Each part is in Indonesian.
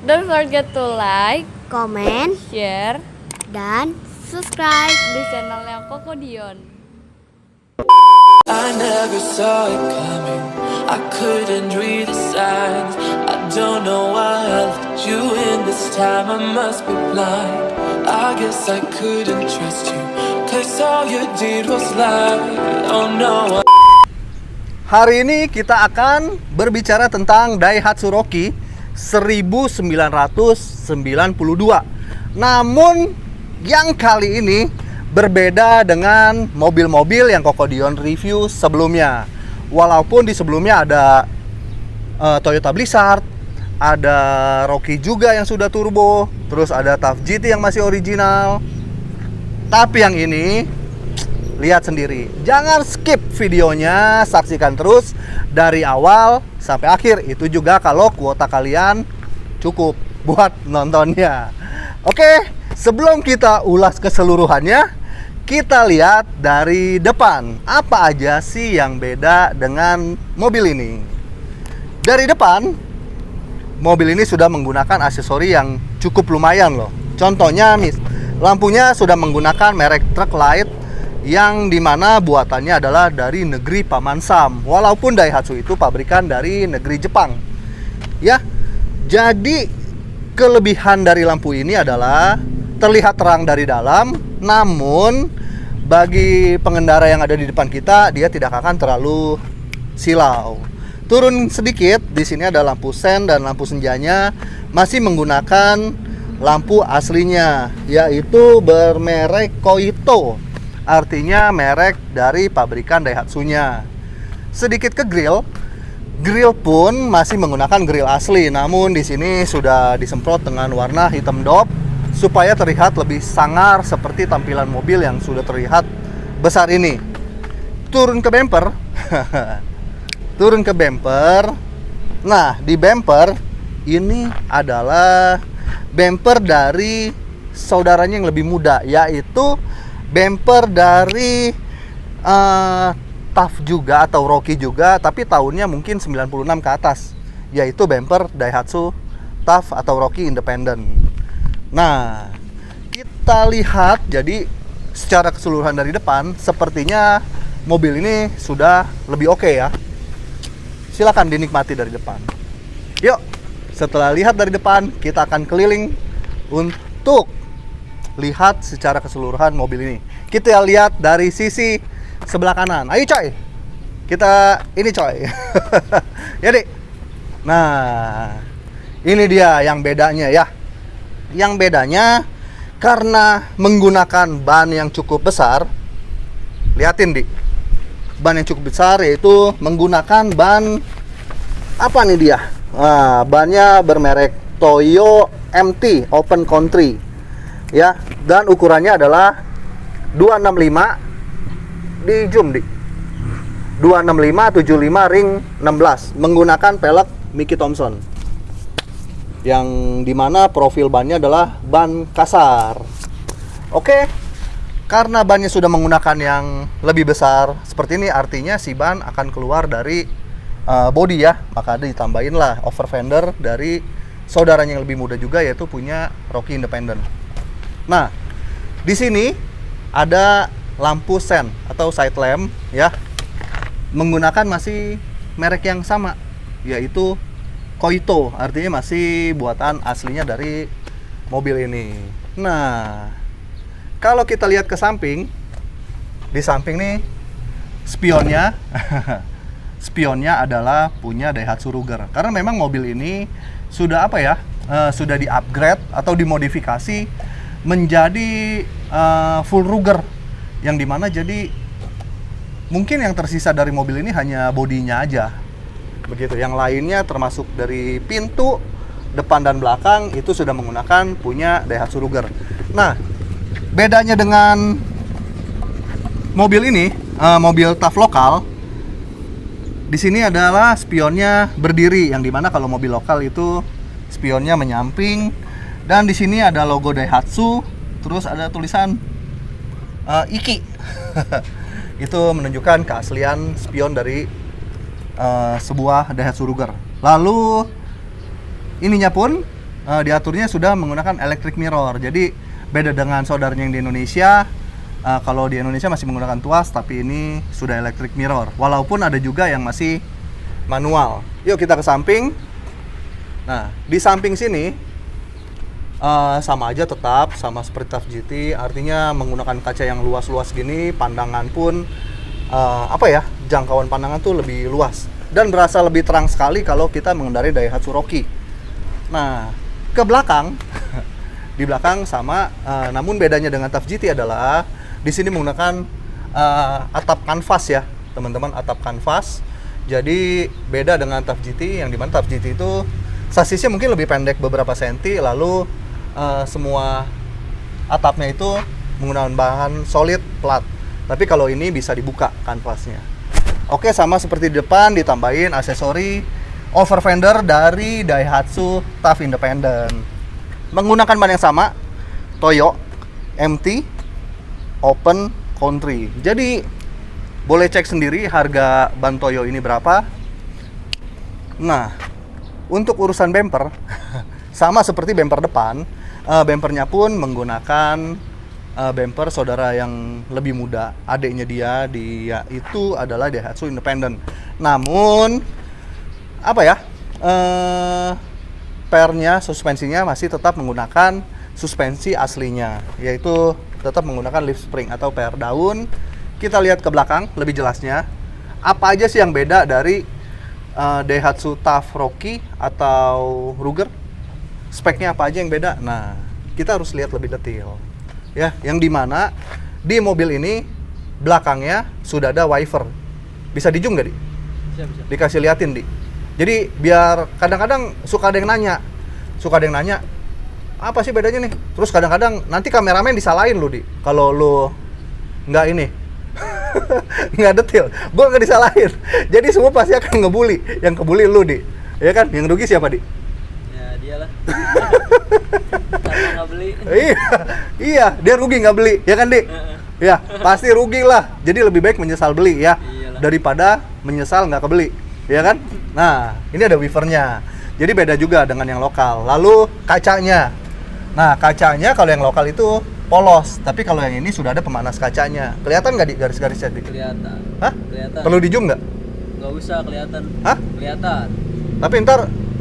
Don't forget to like, komen, share dan subscribe di channelnya Koko Dion. I never saw it coming, I couldn't read the signs. I don't know why I let you in this time, I must be blind. I guess I couldn't trust you, cause all you did was lie. Oh no. Hari ini kita akan berbicara tentang Daihatsu Rocky 1992. Namun yang kali ini berbeda dengan mobil-mobil yang Koko Dion review sebelumnya. Walaupun di sebelumnya ada Toyota Blizzard, ada Rocky juga yang sudah turbo, terus ada TUF GT yang masih original. Tapi yang ini lihat sendiri. Jangan skip videonya, saksikan terus dari awal sampai akhir. Itu juga kalau kuota kalian cukup buat nontonnya. Oke, sebelum kita ulas keseluruhannya, kita lihat dari depan. Apa aja sih yang beda dengan mobil ini? Dari depan, mobil ini sudah menggunakan aksesori yang cukup lumayan loh. Contohnya, lampunya sudah menggunakan merek Truck Light yang dimana buatannya adalah dari negeri Paman Sam. Walaupun Daihatsu itu pabrikan dari negeri Jepang. Ya, jadi kelebihan dari lampu ini adalah terlihat terang dari dalam, namun bagi pengendara yang ada di depan kita, dia tidak akan terlalu silau. Turun sedikit, di sini ada lampu sen dan lampu senjanya masih menggunakan lampu aslinya, yaitu bermerek Koito. Artinya merek dari pabrikan Daihatsu-nya. Sedikit ke grill pun masih menggunakan grill asli, namun di sini sudah disemprot dengan warna hitam dop supaya terlihat lebih sangar seperti tampilan mobil yang sudah terlihat besar ini. Turun ke bumper. Turun ke bumper. Nah, di bumper ini adalah bumper dari saudaranya yang lebih muda, yaitu bumper dari TUF juga atau Rocky juga, tapi tahunnya mungkin 96 ke atas, yaitu bumper Daihatsu TUF atau Rocky Independent. Nah, kita lihat jadi secara keseluruhan dari depan, sepertinya mobil ini sudah lebih oke ya. Silakan dinikmati dari depan. Yuk, setelah lihat dari depan, kita akan keliling untuk lihat secara keseluruhan mobil ini. Kita lihat dari sisi sebelah kanan. Ayo coy, kita ini coy. Ya dik. Nah, ini dia yang bedanya ya. Yang bedanya karena menggunakan ban yang cukup besar. Lihatin dik, ban yang cukup besar, yaitu menggunakan ban apa nih dia? Nah, bannya bermerek Toyo MT Open Country ya, dan ukurannya adalah 265 di zoom di 265 75 ring 16, menggunakan pelek Mickey Thompson yang dimana profil bannya adalah ban kasar. Oke, karena bannya sudah menggunakan yang lebih besar seperti ini, artinya si ban akan keluar dari body ya, maka ditambahin lah over fender dari saudaranya yang lebih muda juga, yaitu punya Rocky Independent. Nah, di sini ada lampu sen atau side lamp ya, menggunakan masih merek yang sama, yaitu Koito, artinya masih buatan aslinya dari mobil ini. Nah, kalau kita lihat ke samping, di samping nih spionnya, spionnya adalah punya Daihatsu Ruger, karena memang mobil ini sudah apa ya, sudah di-upgrade atau dimodifikasi menjadi full Ruger, yang dimana jadi mungkin yang tersisa dari mobil ini hanya bodinya aja begitu, yang lainnya termasuk dari pintu depan dan belakang itu sudah menggunakan punya Daihatsu Ruger. Nah, bedanya dengan mobil ini, mobil TUF lokal, di sini adalah spionnya berdiri, yang dimana kalau mobil lokal itu spionnya menyamping. Dan di sini ada logo Daihatsu, terus ada tulisan Iki. Itu menunjukkan keaslian spion dari sebuah Daihatsu Ruger. Lalu ininya pun diaturnya sudah menggunakan electric mirror. Jadi beda dengan saudaranya yang di Indonesia. Kalau di Indonesia masih menggunakan tuas, tapi ini sudah electric mirror. Walaupun ada juga yang masih manual. Yuk kita ke samping. Nah, di samping sini sama aja, tetap sama seperti TUF GT. Artinya menggunakan kaca yang luas-luas gini, pandangan pun jangkauan pandangan tuh lebih luas dan berasa lebih terang sekali kalau kita mengendarai Daihatsu Rocky. Nah, ke belakang, di belakang sama, namun bedanya dengan TUF GT adalah di sini menggunakan atap kanvas ya, teman-teman, atap kanvas. Jadi beda dengan TUF GT, yang dimana TUF GT itu sasisnya mungkin lebih pendek beberapa senti, lalu semua atapnya itu menggunakan bahan solid plat. Tapi kalau ini bisa dibuka kanvasnya. Oke, sama seperti di depan, ditambahin aksesori over fender dari Daihatsu TUF Independent. Menggunakan ban yang sama, Toyo MT Open Country. Jadi boleh cek sendiri harga ban Toyo ini berapa. Nah, untuk urusan bumper sama seperti bumper depan, bumpernya pun menggunakan bumper saudara yang lebih muda, adiknya dia itu adalah Daihatsu Independent. Namun pernya, suspensinya masih tetap menggunakan suspensi aslinya, yaitu tetap menggunakan leaf spring atau per daun. Kita lihat ke belakang lebih jelasnya. Apa aja sih yang beda dari Daihatsu TUF Rocky atau Ruger? Speknya apa aja yang beda? Nah, kita harus lihat lebih detail. Ya, yang dimana di mobil ini belakangnya sudah ada wiper. Bisa dijum nggak, Di? Bisa. Dikasih liatin, Di. Jadi biar kadang-kadang suka ada yang nanya, apa sih bedanya nih? Terus kadang-kadang nanti kameramen disalahin lu, Di. Kalau lu nggak ini, nggak detail, gua nggak disalahin. Jadi semua pasti akan ngebully. Yang kebully lu, Di. Ya kan? Yang rugi siapa, Di? Ya dialah. Karena nggak beli. Iya, dia rugi nggak beli, ya kan, Di? Ya, pasti rugi lah. Jadi lebih baik menyesal beli ya, Iyalah. daripada menyesal nggak kebeli, ya kan? Nah, ini ada wipernya. Jadi beda juga dengan yang lokal. Lalu kacanya. Nah, kacanya kalau yang lokal itu polos, tapi kalau yang ini sudah ada pemanas kacanya. Kelihatan nggak, Di, garis-garisnya, Di? Kelihatan. Hah? Kelihatan. Perlu di zoom nggak? Nggak usah kelihatan. Hah? Kelihatan.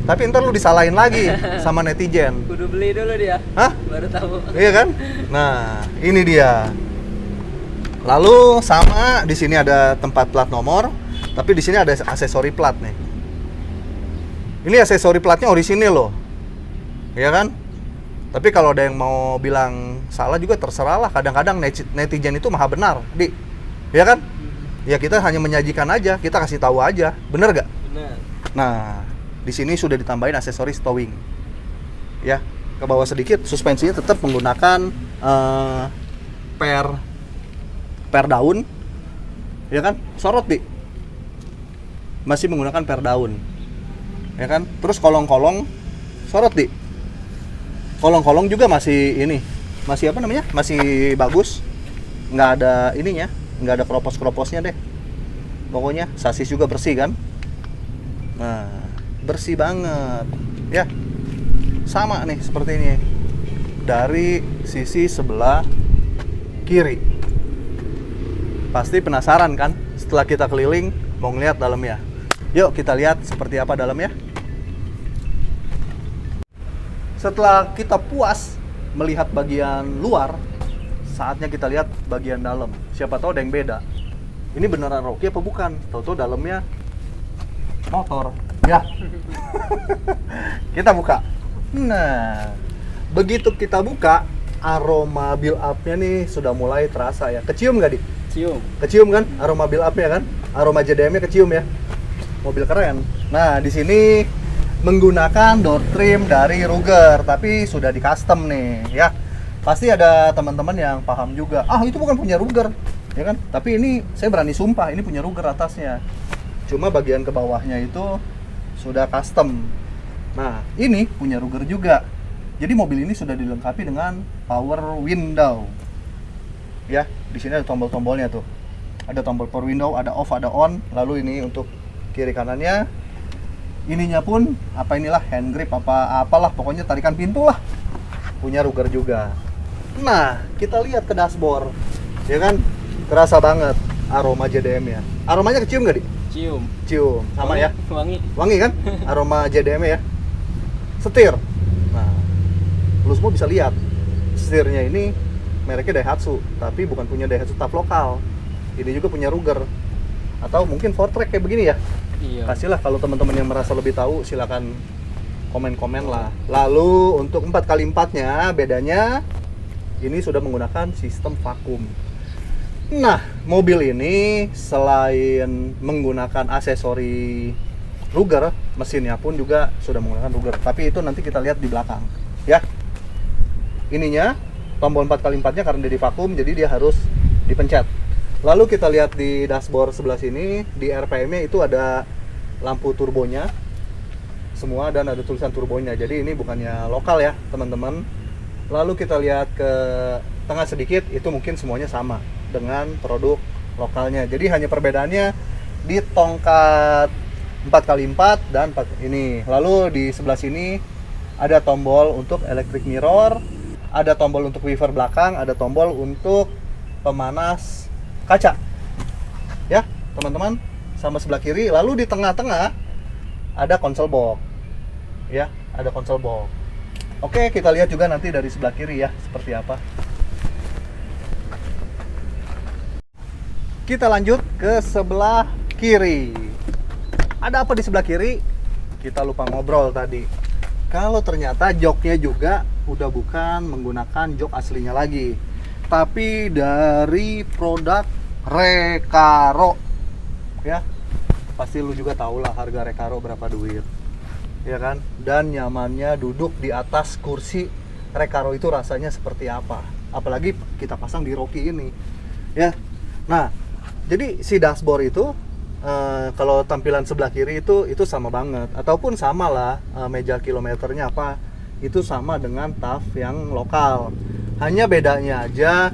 Tapi ntar lu disalahin lagi sama netizen. Kudu beli dulu dia. Hah? Baru tahu. Iya kan? Nah, ini dia. Lalu sama di sini ada tempat plat nomor, tapi di sini ada aksesori plat nih. Ini aksesori platnya orisinil loh. Iya kan? Tapi kalau ada yang mau bilang salah juga terserah lah. Kadang-kadang netizen itu maha benar, Di. Iya kan? Ya kita hanya menyajikan aja, kita kasih tahu aja. Bener gak? Benar. Nah, di sini sudah ditambahin aksesoris towing. Ya, ke bawah sedikit, suspensinya tetap menggunakan per daun. Ya kan? Sorot, Di. Masih menggunakan per daun. Ya kan? Terus kolong-kolong sorot, Di. Kolong-kolong juga masih ini. Masih apa namanya? Masih bagus. Nggak ada ininya, nggak ada keropos-keroposnya deh. Pokoknya sasis juga bersih kan? Nah, bersih banget. Ya. Sama nih seperti ini. Dari sisi sebelah kiri. Pasti penasaran kan? Setelah kita keliling mau ngeliat dalamnya. Yuk kita lihat seperti apa dalamnya. Setelah kita puas melihat bagian luar, saatnya kita lihat bagian dalam. Siapa tahu ada yang beda. Ini beneran Rocky apa bukan? Tahu-tahu dalamnya motor. Ya. Kita buka. Nah, begitu kita buka, aroma build up-nya nih sudah mulai terasa ya. Kecium nggak, Di? Cium. Kecium kan? Aroma build up-nya kan? Aroma JDM-nya kecium ya. Mobil keren. Nah, di sini menggunakan door trim dari Ruger, tapi sudah di custom nih ya. Pasti ada teman-teman yang paham juga, itu bukan punya Ruger, ya kan? Tapi ini saya berani sumpah, ini punya Ruger atasnya. Cuma bagian ke bawahnya itu sudah custom. Nah, ini punya Ruger juga. Jadi mobil ini sudah dilengkapi dengan power window. Ya, di sini ada tombol-tombolnya tuh. Ada tombol power window, ada off, ada on. Lalu ini untuk kiri kanannya. ininya pun apa inilah hand grip apalah pokoknya tarikan pintu lah. Punya Ruger juga. Nah, kita lihat ke dashboard. Ya kan? Terasa banget aroma JDM ya. Aromanya kecium nggak, Di? Cium. Cium. Sama ya? Wangi. Wangi kan? Aroma JDM ya. Setir. Nah, lu semua bisa lihat. Setirnya ini mereknya Daihatsu, tapi bukan punya Daihatsu staff lokal. Ini juga punya Ruger. Atau mungkin Fortrek kayak begini ya. Iya. Kasihlah kalau teman-teman yang merasa lebih tahu, silakan komen-komen lah. Lalu untuk 4x4-nya bedanya ini sudah menggunakan sistem vakum. Nah, mobil ini selain menggunakan aksesori Ruger, mesinnya pun juga sudah menggunakan Ruger. Tapi itu nanti kita lihat di belakang, ya. Ininya tombol 4x4-nya karena dia divakum, jadi dia harus dipencet. Lalu kita lihat di dashboard sebelah sini, di RPM-nya itu ada lampu turbonya semua dan ada tulisan turbonya. Jadi ini bukannya lokal ya, teman-teman. Lalu kita lihat ke tengah sedikit, itu mungkin semuanya sama dengan produk lokalnya. Jadi hanya perbedaannya di tongkat 4x4 dan 4 ini. Lalu di sebelah sini ada tombol untuk electric mirror, ada tombol untuk wiper belakang, ada tombol untuk pemanas kaca. Ya, teman-teman, sama sebelah kiri. Lalu di tengah-tengah ada console box. Ya, ada console box. Oke, kita lihat juga nanti dari sebelah kiri ya, seperti apa. Kita lanjut ke sebelah kiri. Ada apa di sebelah kiri? Kita lupa ngobrol tadi. Kalau ternyata joknya juga udah bukan menggunakan jok aslinya lagi, tapi dari produk Recaro. Ya, pasti lu juga tahu lah harga Recaro berapa duit, ya kan? Dan nyamannya duduk di atas kursi Recaro itu rasanya seperti apa? Apalagi kita pasang di Rocky ini, ya. Nah, jadi si dashboard itu kalau tampilan sebelah kiri itu sama banget, ataupun sama lah meja kilometernya apa itu sama dengan TAF yang lokal. Hanya bedanya aja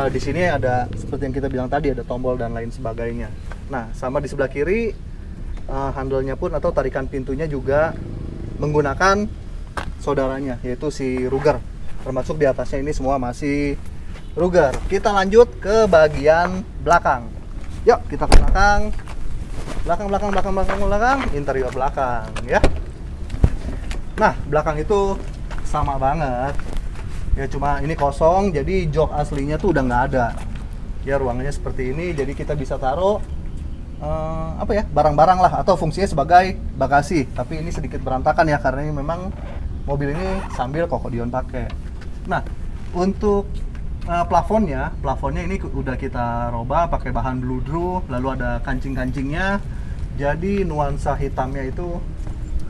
di sini ada seperti yang kita bilang tadi, ada tombol dan lain sebagainya. Nah, sama di sebelah kiri handle-nya pun atau tarikan pintunya juga menggunakan saudaranya, yaitu si Ruger. Termasuk di atasnya ini semua masih Ruger. Kita lanjut ke bagian belakang. Yuk, kita ke belakang. Belakang, interior belakang ya. Nah, belakang itu sama banget. Ya cuma ini kosong, jadi jok aslinya tuh udah nggak ada. Ya ruangannya seperti ini, jadi kita bisa taruh apa ya, barang-barang lah, atau fungsinya sebagai bagasi. Tapi ini sedikit berantakan ya, karena ini memang mobil ini sambil Kokodion pakai. Nah, untuk plafonnya ini udah kita robah pakai bahan bludru, lalu ada kancing-kancingnya. Jadi nuansa hitamnya itu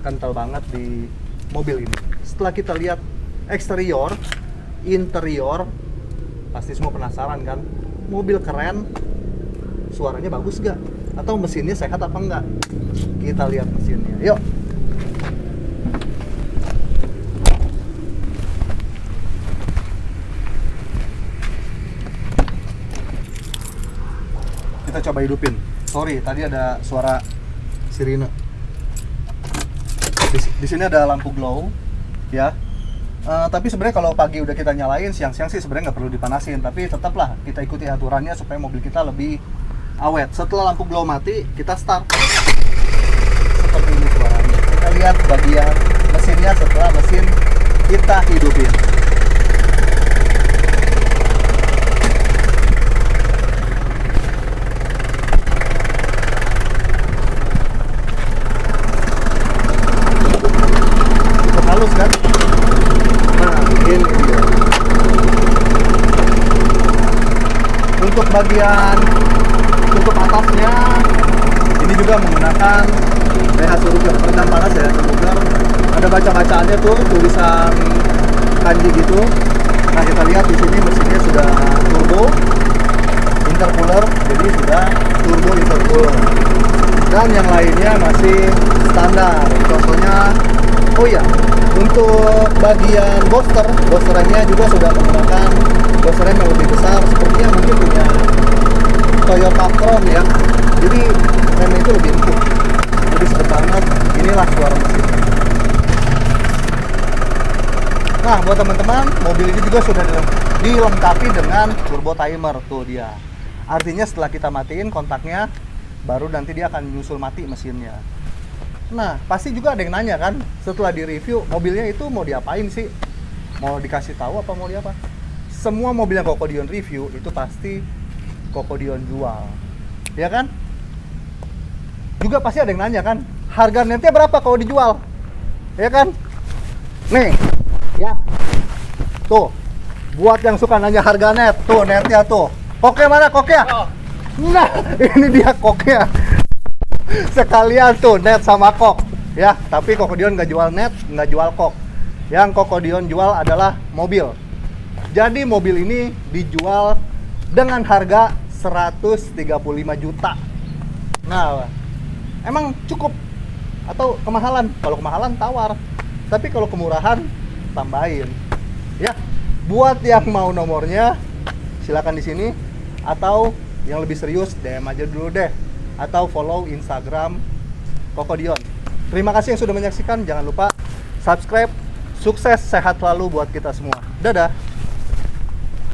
kental banget di mobil ini. Setelah kita lihat eksterior, interior, pasti semua penasaran kan? Mobil keren, suaranya bagus gak? Atau mesinnya sehat apa enggak? Kita lihat mesinnya, yuk. Kita coba hidupin. Sorry, tadi ada suara sirine. Di sini ada lampu glow, ya. Tapi sebenarnya kalau pagi udah kita nyalain, siang-siang sih sebenarnya nggak perlu dipanasin. Tapi tetaplah kita ikuti aturannya supaya mobil kita lebih awet. Setelah lampu glow mati, kita start. Seperti ini suaranya. Kita lihat bagian mesinnya setelah mesin kita hidupin. Halus kan? Nah, ini dia. Untuk bagian tutup atasnya, ini juga menggunakan Daihatsu Ruger peredam panas ya, Ruger. Ada baca-bacaannya tuh, tulisan kanji gitu. Nah, kita lihat di sini mesinnya sudah turbo intercooler, jadi sudah turbo intercooler. Dan yang lainnya masih standar. Contohnya, oh ya, untuk bagian boosternya juga sudah menggunakan booster yang lebih besar, sepertinya mungkin punya Toyota Crown ya. Jadi remnya itu lebih empuk, lebih sedap banget. Inilah suara mesinnya. Nah, buat teman-teman, mobil ini juga sudah dilengkapi dengan turbo timer. Tuh dia. Artinya setelah kita matiin kontaknya, baru nanti dia akan nyusul mati mesinnya. Nah, pasti juga ada yang nanya kan, setelah di-review, mobilnya itu mau diapain sih? Mau dikasih tahu apa mau diapa? Semua mobil yang Kokodion review itu pasti Kokodion jual. Ya kan? Juga pasti ada yang nanya kan, harga netnya berapa kalau dijual? Ya kan? Nih, ya. Tuh, buat yang suka nanya harga net, tuh netnya tuh. Koknya mana koknya? Nah, ini dia koknya. Sekalian tuh net sama kok. Ya, tapi Kokodion nggak jual net, nggak jual kok. Yang Kokodion jual adalah mobil. Jadi mobil ini dijual dengan harga 135 juta. Nah, emang cukup atau kemahalan? Kalau kemahalan tawar. Tapi kalau kemurahan tambahin. Ya, buat yang mau nomornya silakan di sini, atau yang lebih serius DM aja dulu deh, atau follow Instagram Kokodion. Terima kasih yang sudah menyaksikan. Jangan lupa subscribe. Sukses sehat selalu buat kita semua. Dadah.